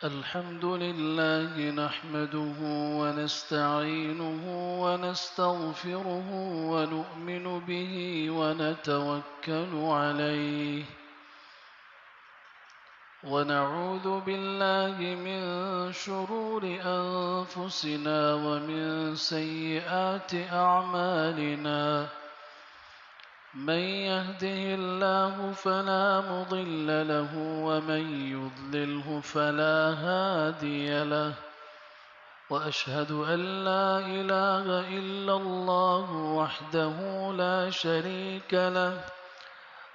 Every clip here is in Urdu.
الحمد لله نحمده ونستعينه ونستغفره ونؤمن به ونتوكل عليه ونعوذ بالله من شرور أنفسنا ومن سيئات أعمالنا من يهده الله فلا مضل له ومن يضلله فلا هادي له وأشهد أن لا إله إلا الله وحده لا شريك له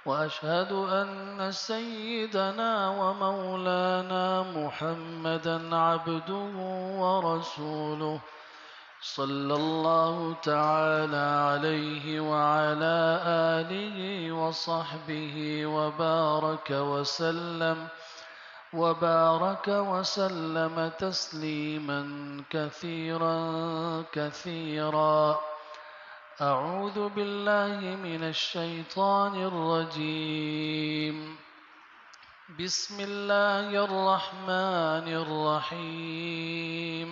وأشهد أن سيدنا ومولانا محمدا عبده ورسوله صلى الله تعالى عليه وعلى آله وصحبه وبارك وسلم تسليما كثيرا كثيرا. أعوذ بالله من الشيطان الرجيم. بسم الله الرحمن الرحيم.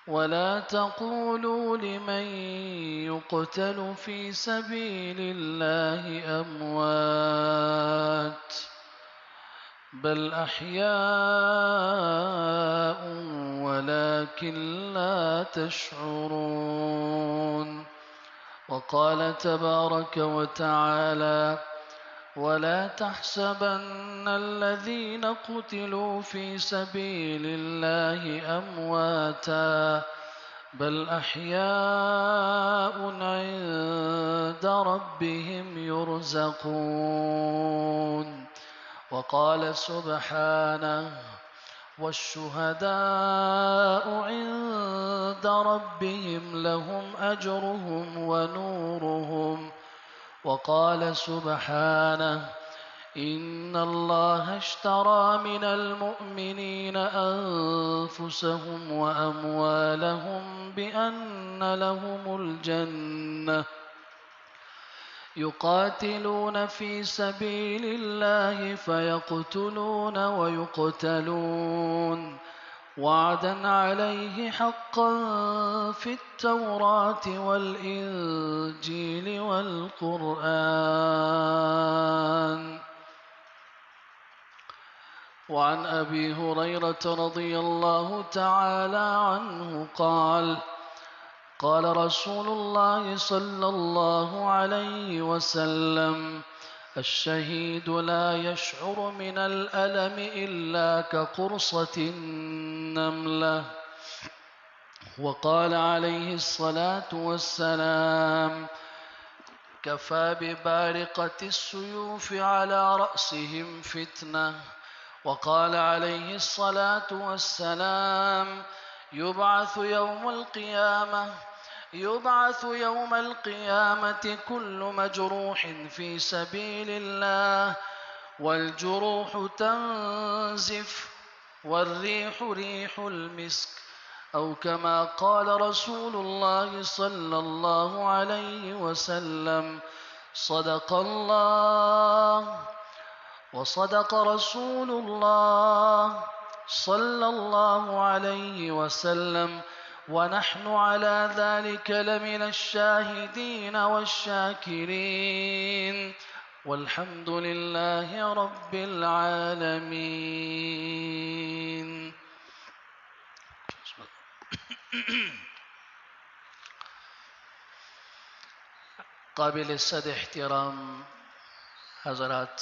ولا تقولوا لمن يقتل في سبيل الله أموات بل أحياء ولكن لا تشعرون. وقال تبارك وتعالى: ولا تحسبن الذين قتلوا في سبيل الله أمواتا بل أحياء عند ربهم يرزقون. وقال سبحانه: والشهداء عند ربهم لهم أجرهم ونورهم. وقال سبحانه: إن الله اشترى من المؤمنين أنفسهم وأموالهم بأن لهم الجنة يقاتلون في سبيل الله فيقتلون ويقتلون وعدا عليه حقا في التوراة والإنجيل والقرآن. وعن أبي هريرة رضي الله تعالى عنه قال: قال رسول الله صلى الله عليه وسلم: الشهيد لا يشعر من الألم إلا كقرصة النملة. وقال عليه الصلاة والسلام: كفى ببارقة السيوف على رأسهم فتنة. وقال عليه الصلاة والسلام: يبعث يوم القيامة كل مجروح في سبيل الله والجروح تنزف والريح ريح المسك، أو كما قال رسول الله صلى الله عليه وسلم. صدق الله وصدق رسول الله صلى الله عليه وسلم، ونحن على ذلك لمن الشاهدين والشاكرين، والحمد لله رب العالمين. قابل صد احترام حضرات،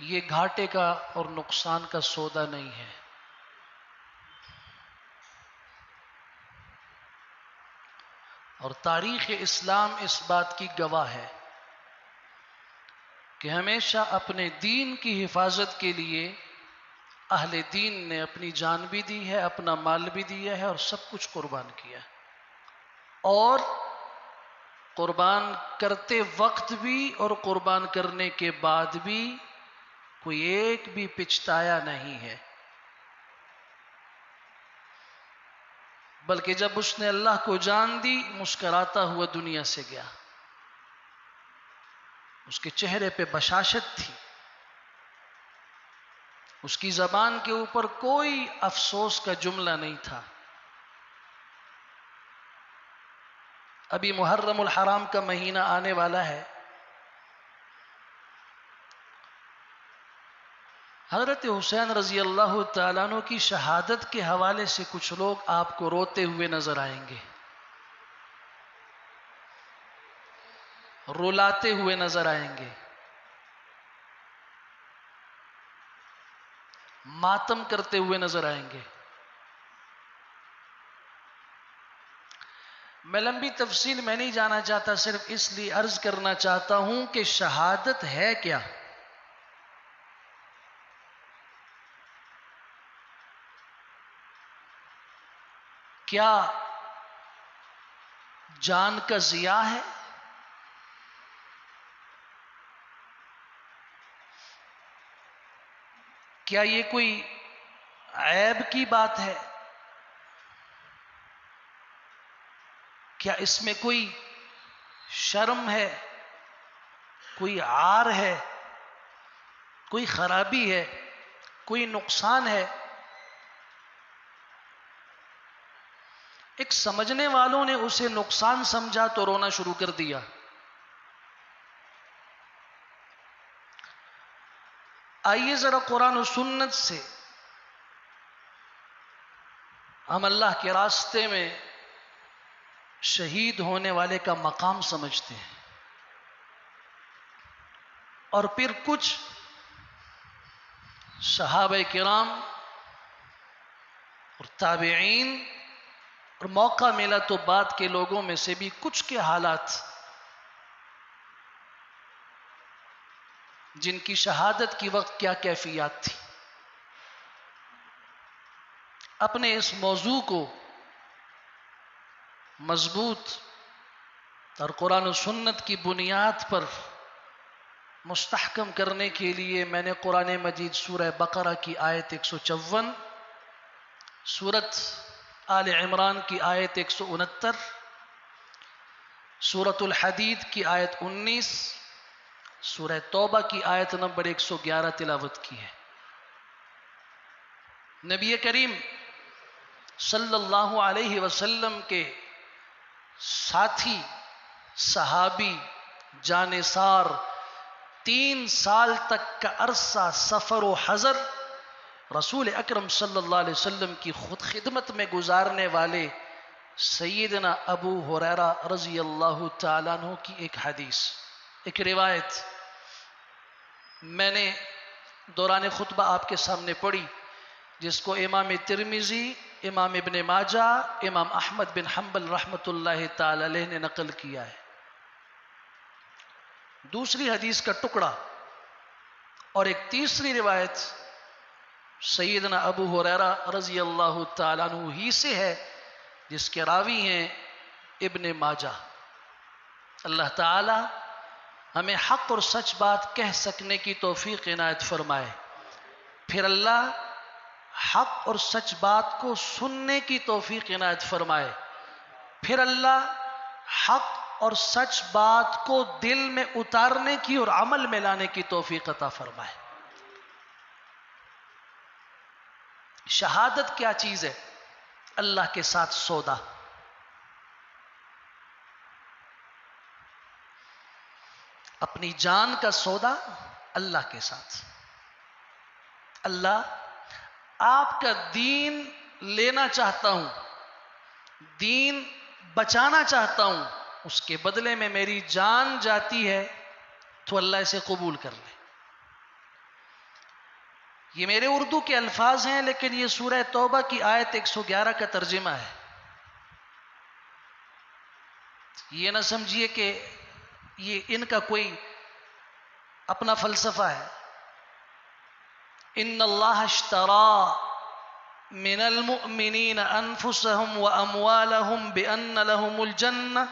یہ گھاٹے کا اور نقصان کا سودا نہیں ہے۔ اور تاریخ اسلام اس بات کی گواہ ہے کہ ہمیشہ اپنے دین کی حفاظت کے لیے اہل دین نے اپنی جان بھی دی ہے، اپنا مال بھی دیا ہے اور سب کچھ قربان کیا ہے، اور قربان کرتے وقت بھی اور قربان کرنے کے بعد بھی کوئی ایک بھی پچھتایا نہیں ہے، بلکہ جب اس نے اللہ کو جان دی مسکراتا ہوا دنیا سے گیا۔ اس کے چہرے پہ بشاشت تھی، اس کی زبان کے اوپر کوئی افسوس کا جملہ نہیں تھا۔ ابھی محرم الحرام کا مہینہ آنے والا ہے، حضرت حسین رضی اللہ تعالیٰ عنہ کی شہادت کے حوالے سے کچھ لوگ آپ کو روتے ہوئے نظر آئیں گے، رلاتے ہوئے نظر آئیں گے، ماتم کرتے ہوئے نظر آئیں گے۔ میں لمبی تفصیل میں نہیں جانا چاہتا، صرف اس لیے عرض کرنا چاہتا ہوں کہ شہادت ہے کیا؟ کیا جان کا ضیاع ہے؟ کیا یہ کوئی عیب کی بات ہے؟ کیا اس میں کوئی شرم ہے، کوئی عار ہے، کوئی خرابی ہے، کوئی نقصان ہے؟ ایک سمجھنے والوں نے اسے نقصان سمجھا تو رونا شروع کر دیا۔ آئیے ذرا قرآن و سنت سے ہم اللہ کے راستے میں شہید ہونے والے کا مقام سمجھتے ہیں، اور پھر کچھ صحابہ کرام اور تابعین، اور موقع ملا تو بعد کے لوگوں میں سے بھی کچھ کے حالات جن کی شہادت کی وقت کیا کیفیات تھی۔ اپنے اس موضوع کو مضبوط اور قرآن و سنت کی بنیاد پر مستحکم کرنے کے لیے میں نے قرآن مجید سورہ بقرہ کی آیت 154، سورت آل عمران کی آیت 169، سورت الحدید کی آیت 19، سورہ توبہ کی آیت نمبر 111 تلاوت کی ہے۔ نبی کریم صلی اللہ علیہ وسلم کے ساتھی، صحابی، جانثار، 3 سال تک کا عرصہ سفر و حضر رسول اکرم صلی اللہ علیہ وسلم کی خود خدمت میں گزارنے والے سیدنا ابو ہریرہ رضی اللہ تعالیٰ عنہ کی ایک حدیث، ایک روایت میں نے دوران خطبہ آپ کے سامنے پڑھی، جس کو امام ترمذی، امام ابن ماجہ، امام احمد بن حنبل رحمۃ اللہ تعالی علیہ نے نقل کیا ہے۔ دوسری حدیث کا ٹکڑا اور ایک تیسری روایت سیدنا ابو ہریرہ رضی اللہ تعالیٰ عنہ ہی سے ہے، جس کے راوی ہیں ابن ماجہ۔ اللہ تعالی ہمیں حق اور سچ بات کہہ سکنے کی توفیق عنایت فرمائے، پھر اللہ حق اور سچ بات کو سننے کی توفیق عنایت فرمائے، پھر اللہ حق اور سچ بات کو دل میں اتارنے کی اور عمل میں لانے کی توفیق عطا فرمائے۔ شہادت کیا چیز ہے؟ اللہ کے ساتھ سودا۔ اپنی جان کا سودا اللہ کے ساتھ۔ اللہ، آپ کا دین لینا چاہتا ہوں، دین بچانا چاہتا ہوں، اس کے بدلے میں میری جان جاتی ہے تو اللہ اسے قبول کر لے۔ یہ میرے اردو کے الفاظ ہیں، لیکن یہ سورہ توبہ کی آیت 111 کا ترجمہ ہے. یہ نہ سمجھیے کہ یہ ان کا کوئی اپنا فلسفہ ہے. ان اللہ اشترى من المؤمنین انفسهم واموالهم بان لهم الجنہ.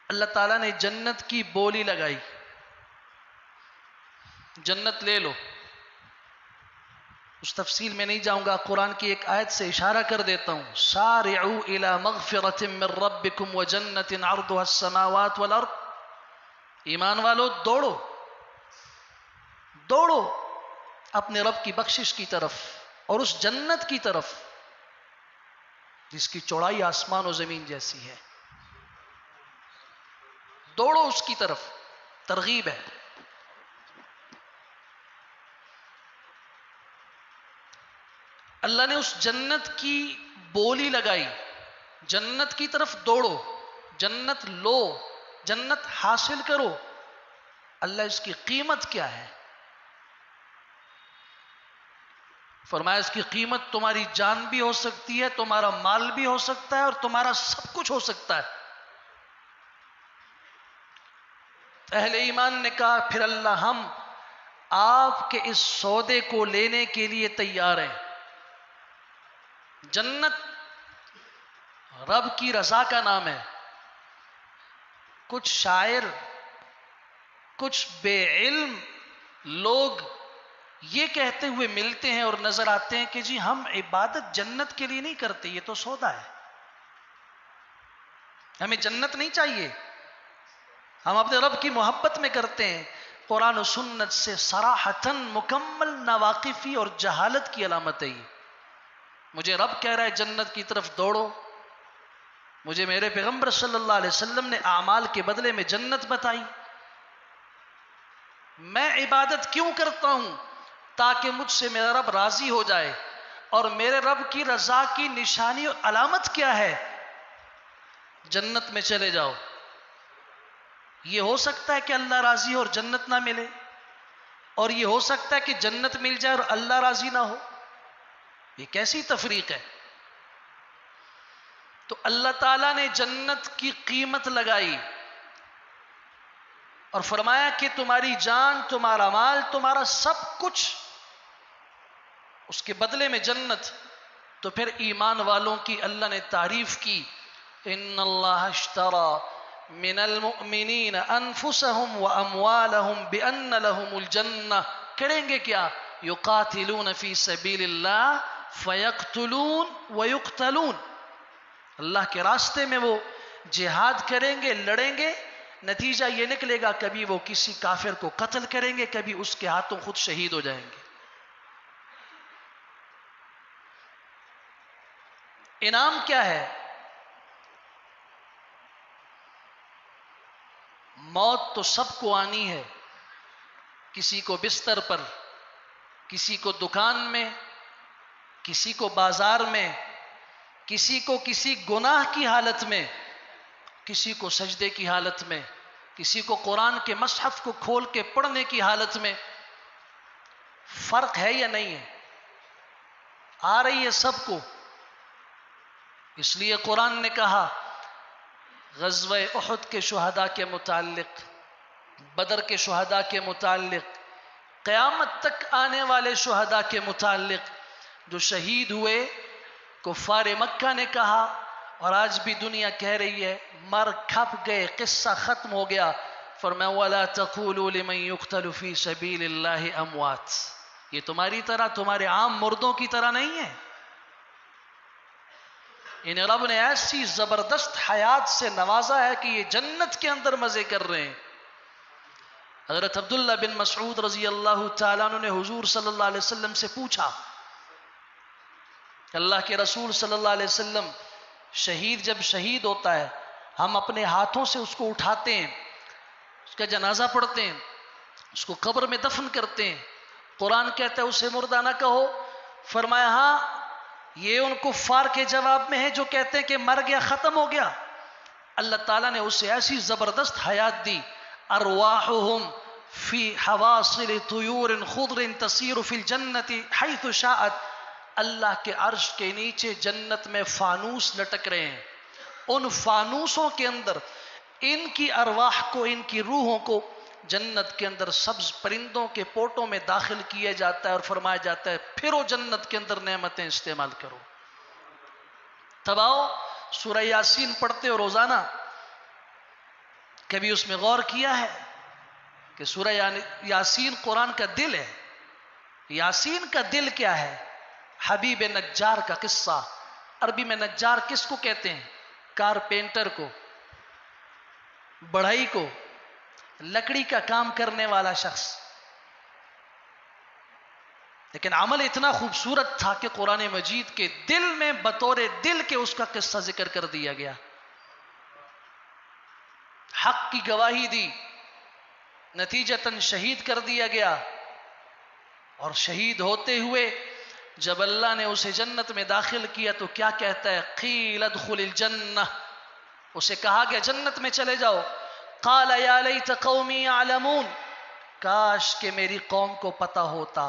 اللہ تعالیٰ نے جنت کی بولی لگائی. جنت لے لو، اس تفصیل میں نہیں جاؤں گا، قرآن کی ایک آیت سے اشارہ کر دیتا ہوں. سارعوا الى مغفرۃ من ربکم وجنۃ عرضها السماوات والارض. ایمان والو دوڑو دوڑو اپنے رب کی بخشش کی طرف اور اس جنت کی طرف جس کی چوڑائی آسمان و زمین جیسی ہے. دوڑو اس کی طرف، ترغیب ہے. اللہ نے اس جنت کی بولی لگائی. جنت کی طرف دوڑو، جنت لو، جنت حاصل کرو. اللہ اس کی قیمت کیا ہے؟ فرمایا اس کی قیمت تمہاری جان بھی ہو سکتی ہے، تمہارا مال بھی ہو سکتا ہے، اور تمہارا سب کچھ ہو سکتا ہے. اہل ایمان نے کہا پھر اللہ ہم آپ کے اس سودے کو لینے کے لیے تیار ہیں. جنت رب کی رضا کا نام ہے. کچھ شاعر، کچھ بے علم لوگ یہ کہتے ہوئے ملتے ہیں اور نظر آتے ہیں کہ جی ہم عبادت جنت کے لیے نہیں کرتے، یہ تو سودا ہے، ہمیں جنت نہیں چاہیے، ہم اپنے رب کی محبت میں کرتے ہیں. قرآن و سنت سے صراحتاً مکمل ناواقفی اور جہالت کی علامت ہے. مجھے رب کہہ رہا ہے جنت کی طرف دوڑو. مجھے میرے پیغمبر صلی اللہ علیہ وسلم نے اعمال کے بدلے میں جنت بتائی. میں عبادت کیوں کرتا ہوں؟ تاکہ مجھ سے میرا رب راضی ہو جائے. اور میرے رب کی رضا کی نشانی اور علامت کیا ہے؟ جنت میں چلے جاؤ. یہ ہو سکتا ہے کہ اللہ راضی ہو اور جنت نہ ملے، اور یہ ہو سکتا ہے کہ جنت مل جائے اور اللہ راضی نہ ہو. یہ کیسی تفریق ہے؟ تو اللہ تعالیٰ نے جنت کی قیمت لگائی اور فرمایا کہ تمہاری جان، تمہارا مال، تمہارا سب کچھ، اس کے بدلے میں جنت. تو پھر ایمان والوں کی اللہ نے تعریف کی. ان اللہ اشترى من المؤمنین انفسهم واموالهم بان لهم الجنہ. کریں گے کیا؟ یقاتلون فی سبیل اللہ فیقتلون ویقتلون. اللہ کے راستے میں وہ جہاد کریں گے، لڑیں گے. نتیجہ یہ نکلے گا کبھی وہ کسی کافر کو قتل کریں گے، کبھی اس کے ہاتھوں خود شہید ہو جائیں گے. انعام کیا ہے؟ موت تو سب کو آنی ہے. کسی کو بستر پر، کسی کو دکان میں، کسی کو بازار میں، کسی کو کسی گناہ کی حالت میں، کسی کو سجدے کی حالت میں، کسی کو قرآن کے مصحف کو کھول کے پڑھنے کی حالت میں. فرق ہے یا نہیں ہے؟ آ رہی ہے سب کو. اس لیے قرآن نے کہا غزوہ احد کے شہداء کے متعلق، بدر کے شہداء کے متعلق، قیامت تک آنے والے شہداء کے متعلق جو شہید ہوئے، کفار مکہ نے کہا اور آج بھی دنیا کہہ رہی ہے مر کھپ گئے، قصہ ختم ہو گیا. فرمایا وَلَا تَقُولُوا لِمَنْ يُقْتَلُ فِي سَبِيلِ اللَّهِ أَمْوَاتٍ. یہ تمہاری طرح، تمہارے عام مردوں کی طرح نہیں ہے. انہیں رب نے ایسی زبردست حیات سے نوازا ہے کہ یہ جنت کے اندر مزے کر رہے ہیں. حضرت عبداللہ بن مسعود رضی اللہ تعالیٰ عنہ نے حضور صلی اللہ علیہ وسلم سے پوچھا، اللہ کے رسول صلی اللہ علیہ وسلم، شہید جب شہید ہوتا ہے ہم اپنے ہاتھوں سے اس کو اٹھاتے ہیں، اس کا جنازہ پڑھتے ہیں، اس کو قبر میں دفن کرتے ہیں. قرآن کہتا ہے اسے مردہ نہ کہو. فرمایا ہاں یہ ان کفار کے جواب میں ہے جو کہتے ہیں کہ مر گیا، ختم ہو گیا. اللہ تعالیٰ نے اسے ایسی زبردست حیات دی، ارواحہم فی حواصل طیور خضر تسیر فی الجنت حیث شاءت، اللہ کے عرش کے نیچے جنت میں فانوس لٹک رہے ہیں، ان فانوسوں کے اندر ان کی ارواح کو، ان کی روحوں کو جنت کے اندر سبز پرندوں کے پوٹوں میں داخل کیا جاتا ہے اور فرمایا جاتا ہے پھرو جنت کے اندر نعمتیں استعمال کرو۔ تب آؤ سورہ یاسین پڑھتے ہو روزانہ، کبھی اس میں غور کیا ہے کہ سورہ یاسین قرآن کا دل ہے؟ یاسین کا دل کیا ہے؟ حبیب نجار کا قصہ۔ عربی میں نجار کس کو کہتے ہیں؟ کارپینٹر کو، بڑھئی کو، لکڑی کا کام کرنے والا شخص۔ لیکن عمل اتنا خوبصورت تھا کہ قرآن مجید کے دل میں بطور دل کے اس کا قصہ ذکر کر دیا گیا، حق کی گواہی دی، نتیجتاً شہید کر دیا گیا، اور شہید ہوتے ہوئے جب اللہ نے اسے جنت میں داخل کیا تو کیا کہتا ہے؟ قیل ادخل الجنہ، اسے کہا گیا جنت میں چلے جاؤ۔ قال یا لیت قومی یعلمون، کاش کہ میری قوم کو پتہ ہوتا،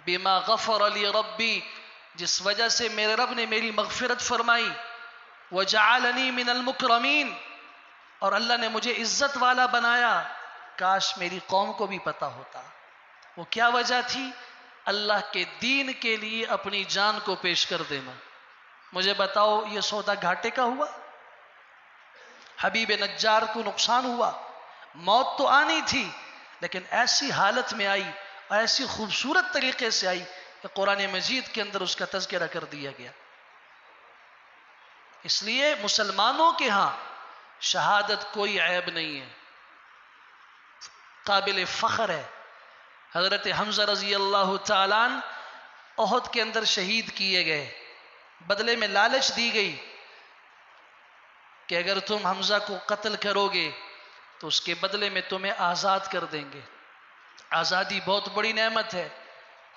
بما غفر لی ربی، جس وجہ سے میرے رب نے میری مغفرت فرمائی، وجعلنی من المکرمین، اور اللہ نے مجھے عزت والا بنایا، کاش میری قوم کو بھی پتہ ہوتا۔ وہ کیا وجہ تھی؟ اللہ کے دین کے لیے اپنی جان کو پیش کر دینا۔ مجھے بتاؤ یہ سودا گھاٹے کا ہوا؟ حبیب نجار کو نقصان ہوا، موت تو آنی تھی، لیکن ایسی حالت میں آئی، ایسی خوبصورت طریقے سے آئی کہ قرآن مجید کے اندر اس کا تذکرہ کر دیا گیا۔ اس لیے مسلمانوں کے ہاں شہادت کوئی عیب نہیں ہے، قابل فخر ہے۔ حضرت حمزہ رضی اللہ تعالیٰ عنہ احد کے اندر شہید کیے گئے، بدلے میں لالچ دی گئی کہ اگر تم حمزہ کو قتل کرو گے تو اس کے بدلے میں تمہیں آزاد کر دیں گے۔ آزادی بہت بڑی نعمت ہے۔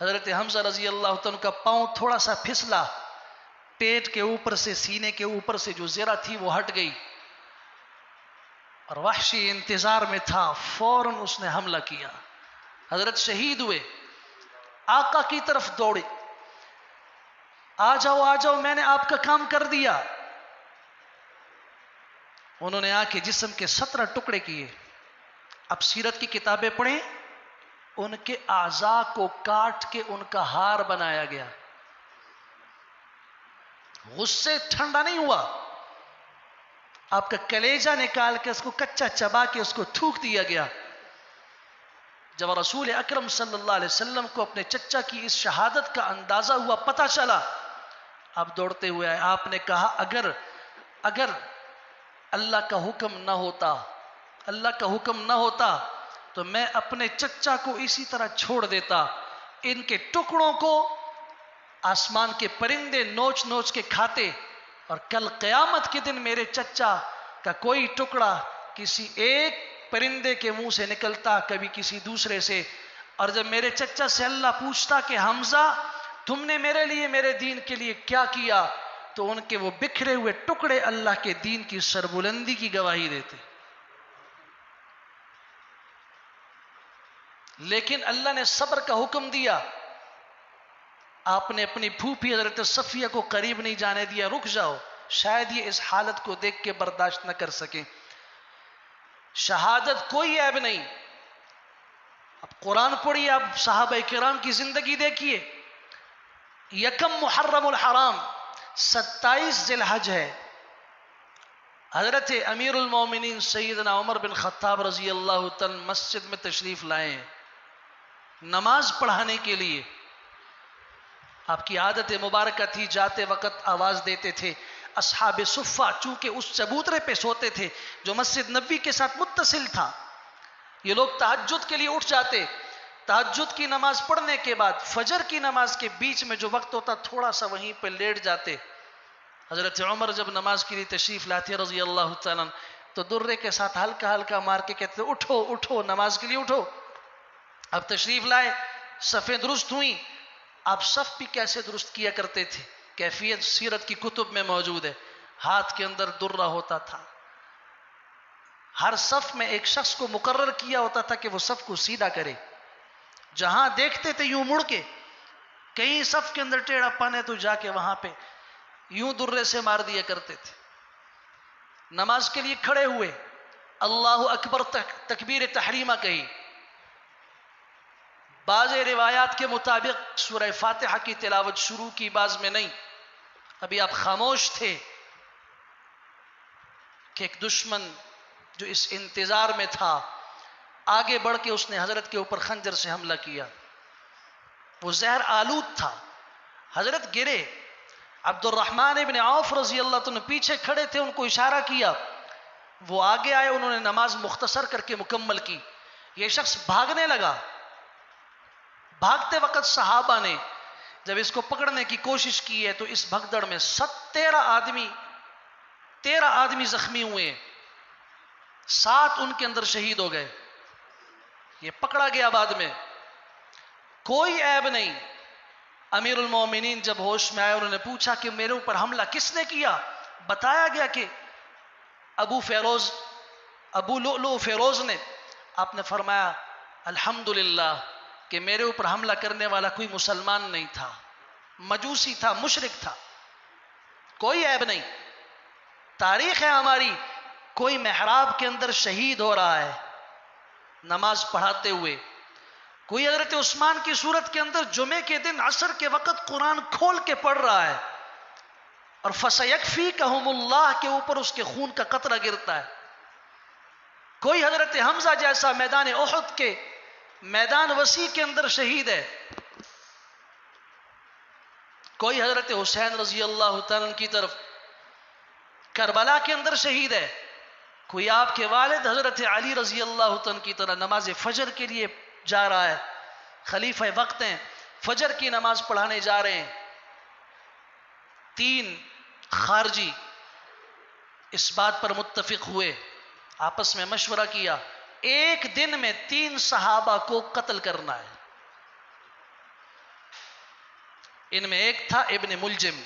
حضرت حمزہ رضی اللہ عنہ کا پاؤں تھوڑا سا پھسلا، پیٹ کے اوپر سے، سینے کے اوپر سے جو زرہ تھی وہ ہٹ گئی، اور وحشی انتظار میں تھا، فوراً اس نے حملہ کیا، حضرت شہید ہوئے، آقا کی طرف دوڑے، آ جاؤ آ جاؤ میں نے آپ کا کام کر دیا۔ انہوں نے آ کے جسم کے 17 ٹکڑے کیے۔ اب سیرت کی کتابیں پڑھیں، ان کے اعضاء کو کاٹ کے ان کا ہار بنایا گیا۔ غصے ٹھنڈا نہیں ہوا، آپ کا کلیجہ نکال کے اس کو کچا چبا کے اس کو تھوک دیا گیا۔ جب رسول اکرم صلی اللہ علیہ وسلم کو اپنے چچا کی اس شہادت کا اندازہ ہوا، پتہ چلا، آپ دوڑتے ہوئے آئے، آپ نے کہا اگر اللہ کا حکم نہ ہوتا، اللہ کا حکم نہ ہوتا تو میں اپنے چچا کو اسی طرح چھوڑ دیتا، ان کے ٹکڑوں کو آسمان کے پرندے نوچ نوچ کے کھاتے، اور کل قیامت کے دن میرے چچا کا کوئی ٹکڑا کسی ایک پرندے کے منہ سے نکلتا، کبھی کسی دوسرے سے، اور جب میرے چچا سے اللہ پوچھتا کہ حمزہ تم نے میرے لیے، میرے دین کے لیے کیا کیا، تو ان کے وہ بکھرے ہوئے ٹکڑے اللہ کے دین کی سربلندی کی گواہی دیتے۔ لیکن اللہ نے صبر کا حکم دیا، آپ نے اپنی پھوپھی حضرت صفیہ کو قریب نہیں جانے دیا، رک جاؤ، شاید یہ اس حالت کو دیکھ کے برداشت نہ کر سکیں۔ شہادت کوئی عیب نہیں۔ اب قرآن پڑھیے، اب صحابہ کرام کی زندگی دیکھیے۔ یکم محرم الحرام 27 ذی الحج ہے، حضرت امیر المومنین سیدنا عمر بن خطاب رضی اللہ تعالی مسجد میں تشریف لائے ہیں نماز پڑھانے کے لیے۔ آپ کی عادت مبارکہ تھی، جاتے وقت آواز دیتے تھے۔ اصحاب صفہ چونکہ اس چبوترے پہ سوتے تھے جو مسجد نبوی کے ساتھ متصل تھا، یہ لوگ تہجد کے لیے اٹھ جاتے، تہجد کی نماز پڑھنے کے بعد فجر کی نماز کے بیچ میں جو وقت ہوتا تھوڑا سا وہیں پہ لیٹ جاتے۔ حضرت عمر جب نماز کے لیے تشریف لاتے رضی اللہ تعالیٰ تو درے کے ساتھ ہلکا ہلکا مار کے کہتے اٹھو اٹھو، نماز کے لیے اٹھو۔ اب تشریف لائے، صفیں درست ہوئیں۔ آپ صف بھی کیسے درست کیا کرتے تھے، کیفیت سیرت کی کتب میں موجود ہے۔ ہاتھ کے اندر درہ ہوتا تھا، ہر صف میں ایک شخص کو مقرر کیا ہوتا تھا کہ وہ صف کو سیدھا کرے. جہاں دیکھتے تھے یوں مڑ کے، کہیں صف کے اندر ٹیڑھا پن ہے تو جا کے وہاں پہ یوں درے سے مار دیا کرتے تھے. نماز کے لیے کھڑے ہوئے، اللہ اکبر تکبیر تحریمہ کہی. بعض روایات کے مطابق سورہ فاتحہ کی تلاوت شروع کی، بعض میں نہیں. ابھی آپ خاموش تھے کہ ایک دشمن جو اس انتظار میں تھا آگے بڑھ کے اس نے حضرت کے اوپر خنجر سے حملہ کیا. وہ زہر آلود تھا. حضرت گرے. عبد الرحمن ابن عوف رضی اللہ عنہ پیچھے کھڑے تھے، ان کو اشارہ کیا، وہ آگے آئے، انہوں نے نماز مختصر کر کے مکمل کی. یہ شخص بھاگنے لگا. بھاگتے وقت صحابہ نے جب اس کو پکڑنے کی کوشش کی ہے تو اس بھگدڑ میں 13 آدمی زخمی ہوئے، 7 ان کے اندر شہید ہو گئے. یہ پکڑا گیا بعد میں، کوئی عیب نہیں. امیر المومنین جب ہوش میں آئے انہوں نے پوچھا کہ میرے اوپر حملہ کس نے کیا؟ بتایا گیا کہ ابو لؤلؤ فیروز نے. آپ نے فرمایا الحمدللہ کہ میرے اوپر حملہ کرنے والا کوئی مسلمان نہیں تھا، مجوسی تھا، مشرک تھا. کوئی عیب نہیں. تاریخ ہے ہماری، کوئی محراب کے اندر شہید ہو رہا ہے نماز پڑھاتے ہوئے، کوئی حضرت عثمان کی صورت کے اندر جمعے کے دن عصر کے وقت قرآن کھول کے پڑھ رہا ہے اور فَسَيَكْفِيكَهُمُ اللَّهُ کے اوپر اس کے خون کا قطرہ گرتا ہے. کوئی حضرت حمزہ جیسا میدان احد کے میدان وسیع کے اندر شہید ہے. کوئی حضرت حسین رضی اللہ تعالیٰ کی طرف کربلا کے اندر شہید ہے. کوئی آپ کے والد حضرت علی رضی اللہ تعالیٰ کی طرح نماز فجر کے لیے جا رہا ہے، خلیفہ وقت ہیں، فجر کی نماز پڑھانے جا رہے ہیں. 3 خارجی اس بات پر متفق ہوئے، آپس میں مشورہ کیا، ایک دن میں 3 صحابہ کو قتل کرنا ہے. ان میں ایک تھا ابن ملجم.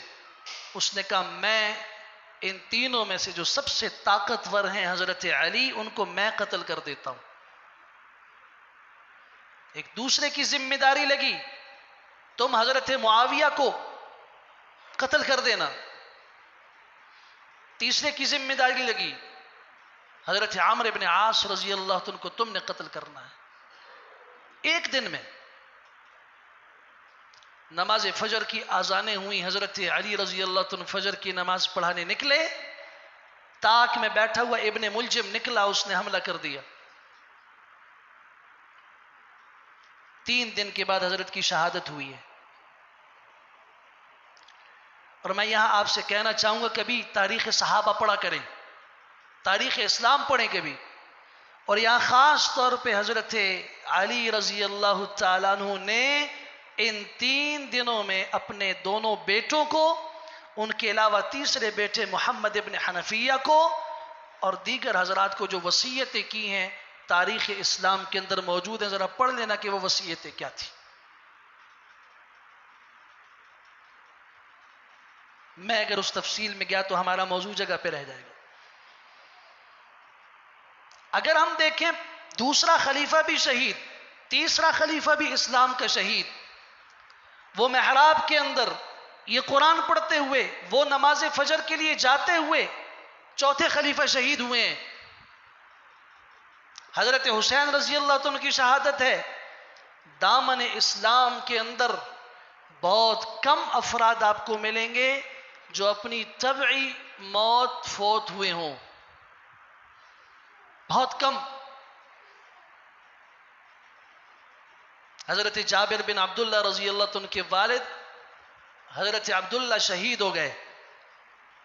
اس نے کہا میں ان تینوں میں سے جو سب سے طاقتور ہیں حضرت علی، ان کو میں قتل کر دیتا ہوں. ایک دوسرے کی ذمہ داری لگی، تم حضرت معاویہ کو قتل کر دینا. تیسرے کی ذمہ داری لگی، حضرت عمرو بن عاص رضی اللہ عنہ کو تم نے قتل کرنا ہے. ایک دن میں نماز فجر کی آذانیں ہوئی، حضرت علی رضی اللہ عنہ فجر کی نماز پڑھانے نکلے، تاک میں بیٹھا ہوا ابن ملجم نکلا، اس نے حملہ کر دیا. 3 دن کے بعد حضرت کی شہادت ہوئی ہے. اور میں یہاں آپ سے کہنا چاہوں گا کبھی تاریخ صحابہ پڑھا کریں، تاریخ اسلام پڑھیں کبھی. اور یہاں خاص طور پہ حضرت علی رضی اللہ تعالیٰ عنہ نے ان 3 دنوں میں اپنے دونوں بیٹوں کو، ان کے علاوہ تیسرے بیٹے محمد ابن حنفیہ کو اور دیگر حضرات کو جو وصیتیں کی ہیں تاریخ اسلام کے اندر موجود ہیں، ذرا پڑھ لینا کہ وہ وصیتیں کیا تھی. میں اگر اس تفصیل میں گیا تو ہمارا موضوع جگہ پہ رہ جائے گا. اگر ہم دیکھیں دوسرا خلیفہ بھی شہید، تیسرا خلیفہ بھی اسلام کا شہید، وہ محراب کے اندر یہ قرآن پڑھتے ہوئے، وہ نماز فجر کے لیے جاتے ہوئے چوتھے خلیفہ شہید ہوئے ہیں. حضرت حسین رضی اللہ عنہ کی شہادت ہے. دامن اسلام کے اندر بہت کم افراد آپ کو ملیں گے جو اپنی طبعی موت فوت ہوئے ہوں، بہت کم. حضرت جابر بن عبداللہ رضی اللہ عنہ کے والد حضرت عبداللہ شہید ہو گئے.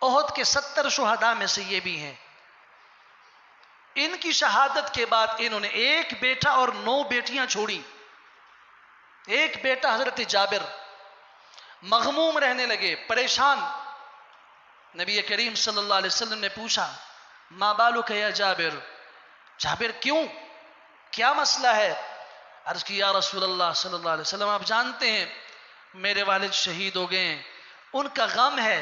احد کے 70 شہداء میں سے یہ بھی ہیں. ان کی شہادت کے بعد انہوں نے ایک بیٹا اور 9 بیٹیاں چھوڑی. ایک بیٹا حضرت جابر مغموم رہنے لگے، پریشان. نبی کریم صلی اللہ علیہ وسلم نے پوچھا ما بالک یا جابر، جابر کیوں، کیا مسئلہ ہے؟ عرض کی یا رسول اللہ صلی اللہ علیہ وسلم آپ جانتے ہیں میرے والد شہید ہو گئے ہیں، ان کا غم ہے.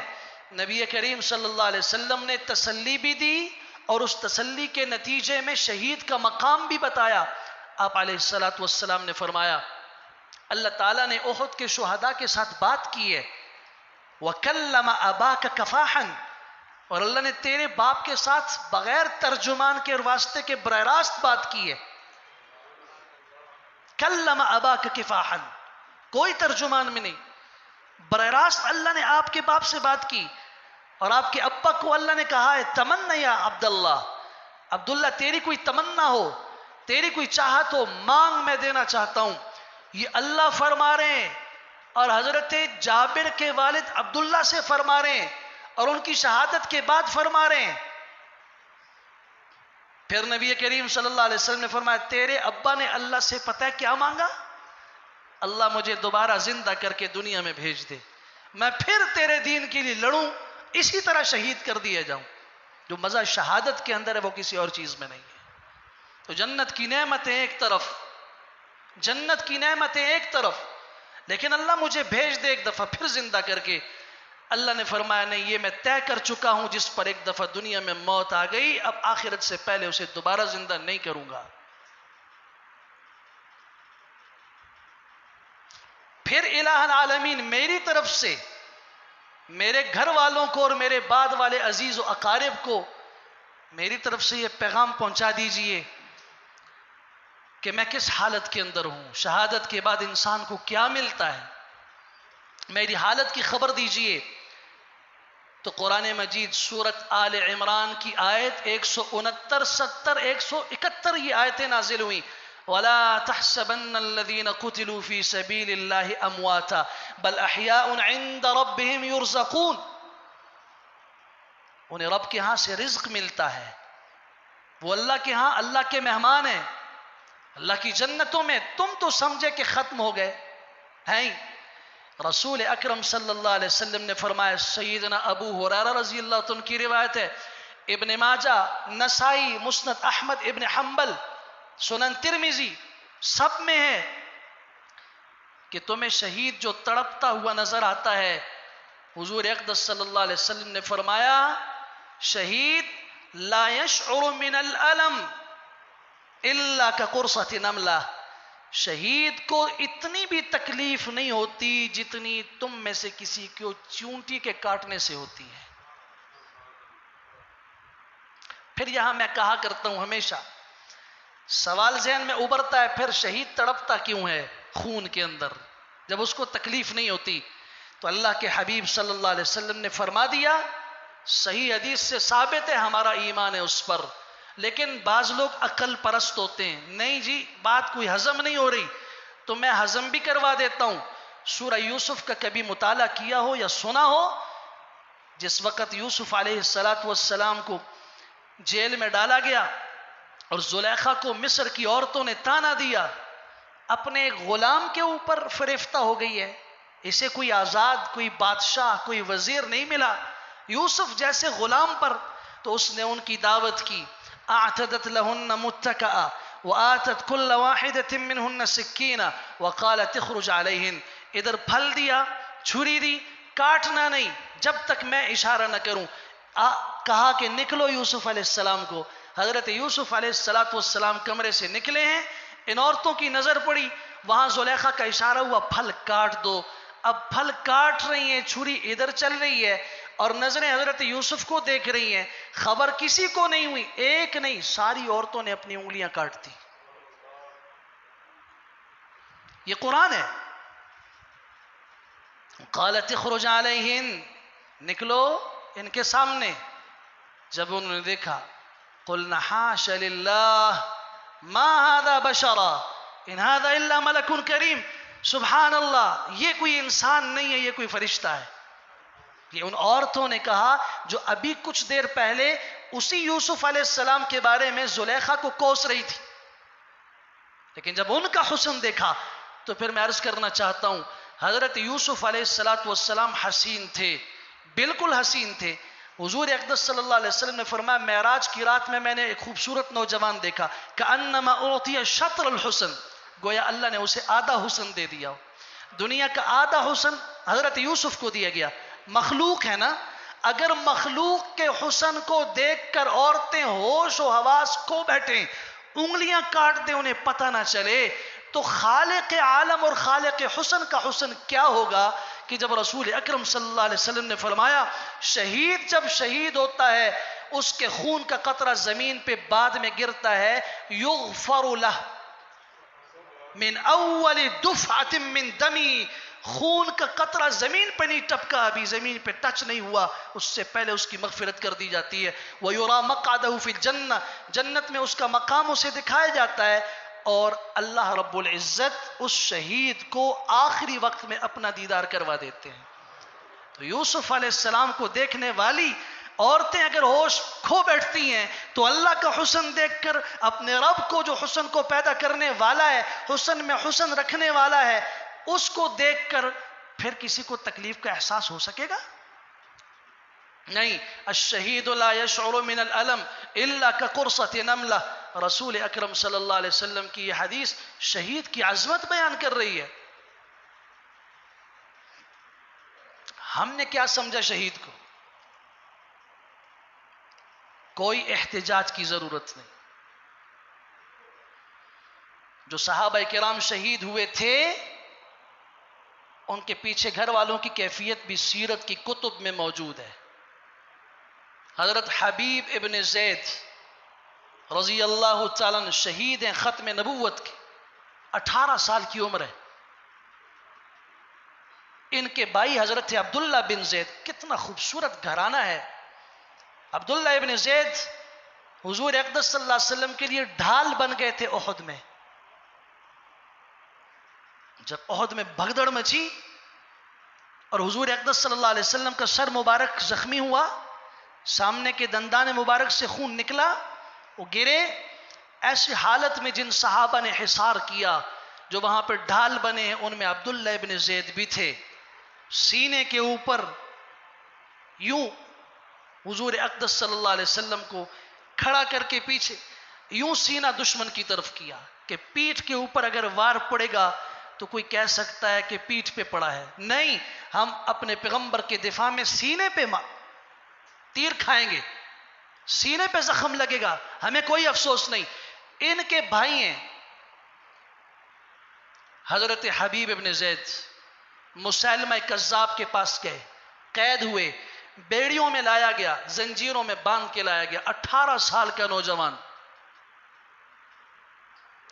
نبی کریم صلی اللہ علیہ وسلم نے تسلی بھی دی اور اس تسلی کے نتیجے میں شہید کا مقام بھی بتایا. آپ علیہ الصلوۃ والسلام نے فرمایا اللہ تعالیٰ نے احد کے شہداء کے ساتھ بات کی ہے. وَكَلَّمَ أَبَاكَ كَفَاحًا، اور اللہ نے تیرے باپ کے ساتھ بغیر ترجمان کے اور واسطے کے براہ راست بات کی ہے. کلم اباک کفاحا، کوئی ترجمان میں نہیں، براہ راست اللہ نے آپ کے باپ سے بات کی. اور آپ کے ابا کو اللہ نے کہا ہے تمنا یا عبداللہ، عبداللہ تیری کوئی تمنا ہو، تیری کوئی چاہت ہو، مانگ، میں دینا چاہتا ہوں. یہ اللہ فرما رہے ہیں اور حضرت جابر کے والد عبداللہ سے فرما رہے ہیں اور ان کی شہادت کے بعد فرما رہے ہیں. پھر نبی کریم صلی اللہ علیہ وسلم نے فرمایا تیرے ابا نے اللہ سے پتہ ہے کیا مانگا؟ اللہ مجھے دوبارہ زندہ کر کے دنیا میں بھیج دے، میں پھر تیرے دین کے لیے لڑوں، اسی طرح شہید کر دیا جاؤں. جو مزہ شہادت کے اندر ہے وہ کسی اور چیز میں نہیں ہے. تو جنت کی نعمتیں ایک طرف، جنت کی نعمتیں ایک طرف، لیکن اللہ مجھے بھیج دے ایک دفعہ پھر زندہ کر کے. اللہ نے فرمایا نہیں، یہ میں طے کر چکا ہوں، جس پر ایک دفعہ دنیا میں موت آ گئی اب آخرت سے پہلے اسے دوبارہ زندہ نہیں کروں گا. پھر الہ العالمین میری طرف سے میرے گھر والوں کو اور میرے بعد والے عزیز و اقارب کو میری طرف سے یہ پیغام پہنچا دیجئے کہ میں کس حالت کے اندر ہوں، شہادت کے بعد انسان کو کیا ملتا ہے، میری حالت کی خبر دیجئے. تو قرآن مجید سورت آل عمران کی آیت 169، 70، 171 یہ آیتیں نازل ہوئیں. وَلَا تَحْسَبَنَّ الَّذِينَ قُتِلُوا فِي سَبِيلِ اللَّهِ أَمْوَاتًا بَلْ أَحْيَاءٌ عِنْدَ رَبِّهِمْ يُرْزَقُونَ. انہیں رب کے ہاں سے رزق ملتا ہے، وہ اللہ کے ہاں اللہ کے مہمان ہیں، اللہ کی جنتوں میں. تم تو سمجھے کہ ختم ہو گئے ہیں. رسول اکرم صلی اللہ علیہ وسلم نے فرمایا، سیدنا ابو ہریرہ رضی اللہ عنہ کی روایت ہے، ابن ماجہ، نسائی، مسند احمد ابن حنبل، سنن ترمذی، سب میں ہے کہ تمہیں شہید جو تڑپتا ہوا نظر آتا ہے، حضور اقدس صلی اللہ علیہ وسلم نے فرمایا شہید لا يشعر من الالم الا كقرصة نملہ، شہید کو اتنی بھی تکلیف نہیں ہوتی جتنی تم میں سے کسی کو چونٹی کے کاٹنے سے ہوتی ہے. پھر یہاں میں کہا کرتا ہوں ہمیشہ، سوال ذہن میں ابھرتا ہے پھر شہید تڑپتا کیوں ہے خون کے اندر جب اس کو تکلیف نہیں ہوتی؟ تو اللہ کے حبیب صلی اللہ علیہ وسلم نے فرما دیا، صحیح حدیث سے ثابت ہے، ہمارا ایمان ہے اس پر. لیکن بعض لوگ عقل پرست ہوتے ہیں، نہیں جی بات کوئی ہضم نہیں ہو رہی تو میں ہضم بھی کروا دیتا ہوں. سورہ یوسف کا کبھی مطالعہ کیا ہو یا سنا ہو؟ جس وقت یوسف علیہ السلام کو جیل میں ڈالا گیا اور زلیخا کو مصر کی عورتوں نے تانا دیا، اپنے ایک غلام کے اوپر فریفتہ ہو گئی ہے، اسے کوئی آزاد، کوئی بادشاہ، کوئی وزیر نہیں ملا، یوسف جیسے غلام پر. تو اس نے ان کی دعوت کی، اعتدت لہن متکئا وآتت کل واحدۃ منہن سکینہ وقالت اخرج علیہن. ادھر پھل دیا، چھری دی، کاٹنا نہیں جب تک میں اشارہ نہ کروں. کہا کہ نکلو یوسف علیہ السلام کو. حضرت یوسف علیہ السلام کمرے سے نکلے ہیں، ان عورتوں کی نظر پڑی، وہاں زلیخا کا اشارہ ہوا پھل کاٹ دو. اب پھل کاٹ رہی ہیں، چھری ادھر چل رہی ہے اور نظریں حضرت یوسف کو دیکھ رہی ہیں. خبر کسی کو نہیں ہوئی، ایک نہیں ساری عورتوں نے اپنی انگلیاں کاٹ دی. یہ قرآن ہے. قالت اخرج علیہن، نکلو ان کے سامنے. جب انہوں نے دیکھا، قلنا حاش للہ ما هذا بشرا ان هذا الا ملک کریم. سبحان اللہ، یہ کوئی انسان نہیں ہے، یہ کوئی فرشتہ ہے. یہ ان عورتوں نے کہا جو ابھی کچھ دیر پہلے اسی یوسف علیہ السلام کے بارے میں زلیخا کو کوس رہی تھی. لیکن جب ان کا حسن دیکھا تو پھر میں عرض کرنا چاہتا ہوں، حضرت یوسف علیہ السلام حسین تھے، بالکل حسین تھے. حضور اقدس صلی اللہ علیہ وسلم نے فرمایا معراج کی رات میں نے ایک خوبصورت نوجوان دیکھا، کأنما اعطی شطر الحسن، گویا اللہ نے اسے آدھا حسن دے دیا. دنیا کا آدھا حسن حضرت یوسف کو دیا گیا. مخلوق ہے نا، اگر مخلوق کے حسن کو دیکھ کر عورتیں ہوش و حواس کھو بیٹھیں، انگلیاں کاٹ دیں، انہیں پتہ نہ چلے، تو خالق عالم اور خالق حسن کا حسن کیا ہوگا کہ جب رسول اکرم صلی اللہ علیہ وسلم نے فرمایا شہید جب شہید ہوتا ہے اس کے خون کا قطرہ زمین پہ بعد میں گرتا ہے، یغفر لہ من اول دفعت من دمی، خون کا قطرہ زمین پہ نہیں ٹپکا، ابھی زمین پہ ٹچ نہیں ہوا، اس سے پہلے اس کی مغفرت کر دی جاتی ہے۔ وَيُرَى مَقْعَدَهُ فِي الْجَنَّةِ، جنت میں اس کا مقام اسے دکھایا جاتا ہے، اور اللہ رب العزت اس شہید کو آخری وقت میں اپنا دیدار کروا دیتے ہیں۔ تو یوسف علیہ السلام کو دیکھنے والی عورتیں اگر ہوش کھو بیٹھتی ہیں تو اللہ کا حسن دیکھ کر اپنے رب کو جو حسن کو پیدا کرنے والا ہے، حسن میں حسن رکھنے والا ہے، اس کو دیکھ کر پھر کسی کو تکلیف کا احساس ہو سکے گا؟ نہیں۔ الشہید لا یشعر من الالم الا کقرصۃ نملہ، رسول اکرم صلی اللہ علیہ وسلم کی یہ حدیث شہید کی عظمت بیان کر رہی ہے۔ ہم نے کیا سمجھا شہید کو؟ کوئی احتجاج کی ضرورت نہیں۔ جو صحابہ کرام شہید ہوئے تھے ان کے پیچھے گھر والوں کی کیفیت بھی سیرت کی کتب میں موجود ہے۔ حضرت حبیب ابن زید رضی اللہ تعالیٰ عنہ شہید ہیں ختم نبوت کے، 18 سال کی عمر ہے۔ ان کے بھائی حضرت عبداللہ بن زید، کتنا خوبصورت گھرانہ ہے۔ عبداللہ ابن زید حضور اقدس صلی اللہ علیہ وسلم کے لیے ڈھال بن گئے تھے احد میں۔ جب احد میں بھگدڑ مچی اور حضور اقدس صلی اللہ علیہ وسلم کا سر مبارک زخمی ہوا، سامنے کے دندان مبارک سے خون نکلا، وہ گرے، ایسی حالت میں جن صحابہ نے حصار کیا، جو وہاں پر ڈھال بنے ہیں، ان میں عبداللہ ابن زید بھی تھے۔ سینے کے اوپر یوں حضور اقدس صلی اللہ علیہ وسلم کو کھڑا کر کے پیچھے یوں سینہ دشمن کی طرف کیا کہ پیٹھ کے اوپر اگر وار پڑے گا تو کوئی کہہ سکتا ہے کہ پیٹھ پہ پڑا ہے، نہیں، ہم اپنے پیغمبر کے دفاع میں سینے پہ تیر کھائیں گے، سینے پہ زخم لگے گا، ہمیں کوئی افسوس نہیں۔ ان کے بھائی ہیں حضرت حبیب ابن زید، مسیلمہ کذاب کے پاس گئے، قید ہوئے، بیڑیوں میں لایا گیا، زنجیروں میں باندھ کے لایا گیا، 18 سال کا نوجوان۔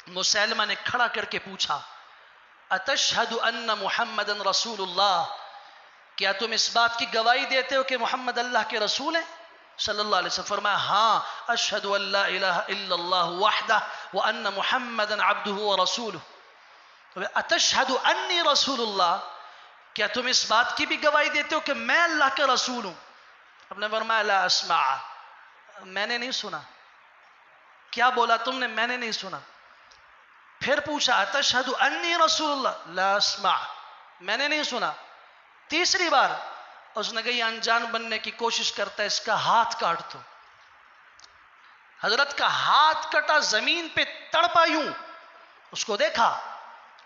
مسیلمہ نے کھڑا کر کے پوچھا اتشہد ان محمدن رسول اللہ، کیا تم اس بات کی گواہی دیتے ہو کہ محمد اللہ کے رسول ہیں صلی اللہ علیہ وسلم؟ فرمایا ہاں، اشہد ان لا الہ الا اللہ وحدہ وان محمدن عبدہ ورسولہ۔ اتشہد انی رسول اللہ، کیا تم اس بات کی بھی گواہی دیتے ہو کہ میں اللہ کا رسول ہوں؟ اب نے فرمایا لا اسمع، میں نے نہیں سنا۔ کیا بولا تم نے؟ میں نے نہیں سنا۔ پھر پوچھا اتشہد انی رسول اللہ؟ لا اسمع، میں نے نہیں سنا۔ تیسری بار اس نے کہا یہ انجان بننے کی کوشش کرتا ہے، اس کا ہاتھ کاٹ دو۔ حضرت کا ہاتھ کٹا، زمین پہ تڑپا یوں، اس کو دیکھا،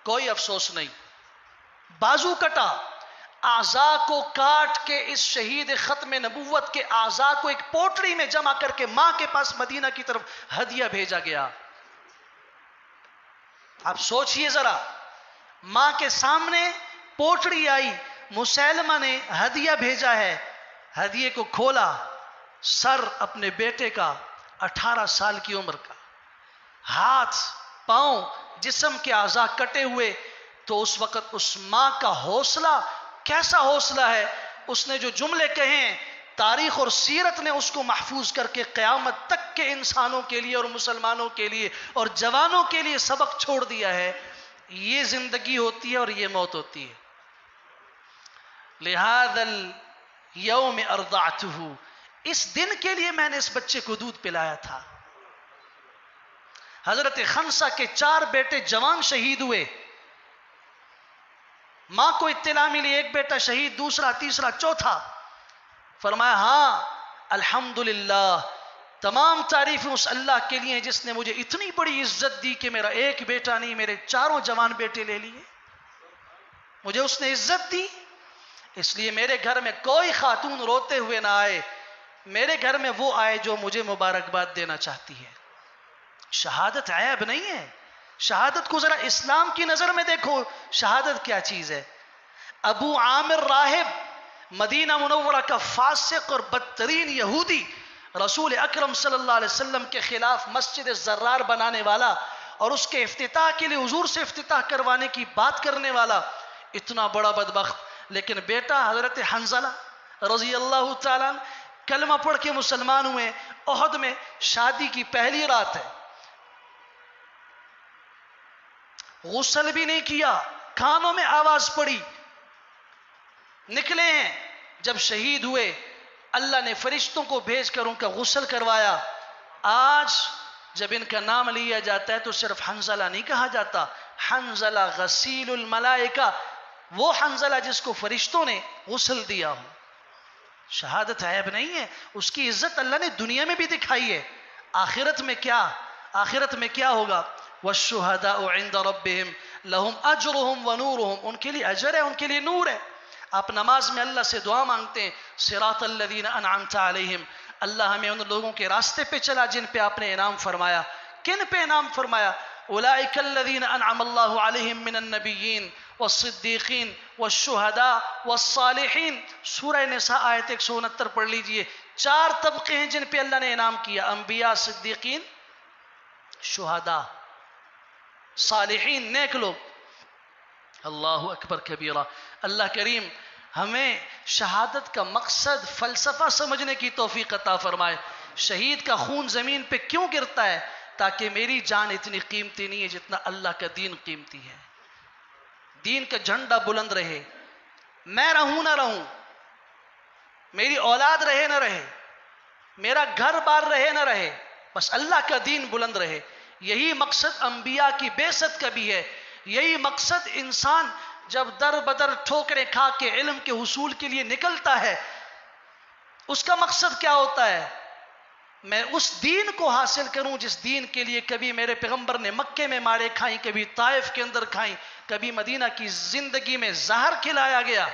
کوئی افسوس نہیں۔ بازو کٹا، اعضاء کو کاٹ کے اس شہید ختم نبوت کے اعضاء کو ایک پوٹلی میں جمع کر کے ماں کے پاس مدینہ کی طرف ہدیہ بھیجا گیا۔ آپ سوچئے ذرا، ماں کے سامنے پوٹلی آئی، مسیلمہ نے ہدیہ بھیجا ہے، ہدیے کو کھولا، سر اپنے بیٹے کا 18 سال کی عمر کا، ہاتھ پاؤں جسم کے اعضاء کٹے ہوئے، تو اس وقت اس ماں کا حوصلہ کیسا حوصلہ ہے، اس نے جو جملے کہیں تاریخ اور سیرت نے اس کو محفوظ کر کے قیامت تک کے انسانوں کے لیے اور مسلمانوں کے لیے اور جوانوں کے لیے سبق چھوڑ دیا ہے۔ یہ زندگی ہوتی ہے اور یہ موت ہوتی ہے۔ لہذا اليوم ارضعته، اس دن کے لیے میں نے اس بچے کو دودھ پلایا تھا۔ حضرت خنسہ کے 4 بیٹے جوان شہید ہوئے، ماں کو اطلاع ملی ایک بیٹا شہید، دوسرا، تیسرا، چوتھا۔ فرمایا ہاں الحمدللہ، تمام تعریفیں اس اللہ کے لیے جس نے مجھے اتنی بڑی عزت دی کہ میرا ایک بیٹا نہیں، میرے 4 جوان بیٹے لے لیے، مجھے اس نے عزت دی۔ اس لیے میرے گھر میں کوئی خاتون روتے ہوئے نہ آئے، میرے گھر میں وہ آئے جو مجھے مبارکباد دینا چاہتی ہے۔ شہادت عیب نہیں ہے، شہادت کو ذرا اسلام کی نظر میں دیکھو، شہادت کیا چیز ہے۔ ابو عامر راہب، مدینہ منورہ کا فاسق اور بدترین یہودی، رسول اکرم صلی اللہ علیہ وسلم کے خلاف مسجد زرار بنانے والا اور اس کے افتتاح کے لیے حضور سے افتتاح کروانے کی بات کرنے والا، اتنا بڑا بدبخت، لیکن بیٹا حضرت حنظلہ رضی اللہ تعالیٰ کلمہ پڑھ کے مسلمان ہوئے۔ احد میں شادی کی پہلی رات ہے، غسل بھی نہیں کیا، کانوں میں آواز پڑی، نکلے ہیں۔ جب شہید ہوئے اللہ نے فرشتوں کو بھیج کر ان کا غسل کروایا۔ آج جب ان کا نام لیا جاتا ہے تو صرف حنظلہ نہیں کہا جاتا، حنظلہ غسیل الملائکہ، وہ حنظلہ جس کو فرشتوں نے غسل دیا ہو۔ شہادت عیب نہیں ہے، اس کی عزت اللہ نے دنیا میں بھی دکھائی ہے۔ آخرت میں کیا ہوگا؟ والشہداء عند ربهم لهم اجرهم ونورهم، ان کے لیے اجر ہے، ان کے لیے نور ہے۔ آپ نماز میں اللہ سے دعا مانگتے ہیں، صراط الذین انعمت علیہم، اللہ ہمیں ان لوگوں کے راستے پہ چلا جن پہ آپ نے انعام فرمایا۔ کن پہ انعام فرمایا؟ اولئک الذین انعم اللہ علیہم من النبیین والصدیقین والشہداء والصالحین۔ سورہ نساء آیت 169 پڑھ لیجئے۔ 4 طبقے ہیں جن پہ اللہ نے انعام کیا، انبیاء، صدیقین، شہداء، صالحین، نیک لوگ۔ اللہ اکبر کبیرہ۔ اللہ کریم ہمیں شہادت کا مقصد فلسفہ سمجھنے کی توفیق عطا فرمائے۔ شہید کا خون زمین پہ کیوں گرتا ہے؟ تاکہ میری جان اتنی قیمتی نہیں ہے جتنا اللہ کا دین قیمتی ہے۔ دین کا جھنڈا بلند رہے، میں رہوں نہ رہوں، میری اولاد رہے نہ رہے، میرا گھر بار رہے نہ رہے، بس اللہ کا دین بلند رہے۔ یہی مقصد انبیاء کی بعثت کا بھی ہے۔ یہی مقصد انسان جب در بدر ٹھوکریں کھا کے علم کے حصول کے لیے نکلتا ہے، اس کا مقصد کیا ہوتا ہے؟ میں اس دین کو حاصل کروں جس دین کے لیے کبھی میرے پیغمبر نے مکے میں مارے کھائیں، کبھی طائف کے اندر کھائیں، کبھی مدینہ کی زندگی میں زہر کھلایا گیا۔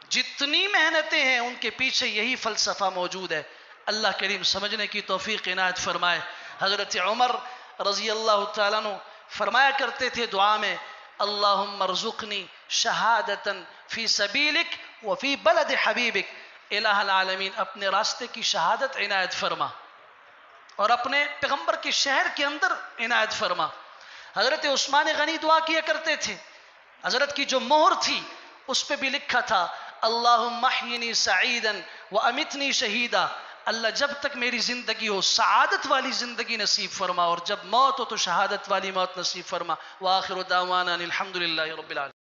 جتنی محنتیں ہیں ان کے پیچھے یہی فلسفہ موجود ہے۔ اللہ کریم سمجھنے کی توفیق عنایت فرمائے۔ حضرت عمر رضی اللہ تعالیٰ عنہ فرمایا کرتے تھے دعا میں، اللہم ارزقنی شہادتا فی سبیلک وفی بلد حبیبک، الہ العالمین اپنے راستے کی شہادت عنایت فرما اور اپنے پیغمبر کے شہر کے اندر عنایت فرما۔ حضرت عثمان غنی دعا کیا کرتے تھے، حضرت کی جو مہر تھی اس پہ بھی لکھا تھا، اللہم احینی سعیدا وامتنی شہیدا، اللہ جب تک میری زندگی ہو سعادت والی زندگی نصیب فرما، اور جب موت ہو تو شہادت والی موت نصیب فرما۔ وآخر دعوانا الحمدللہ رب العالمین۔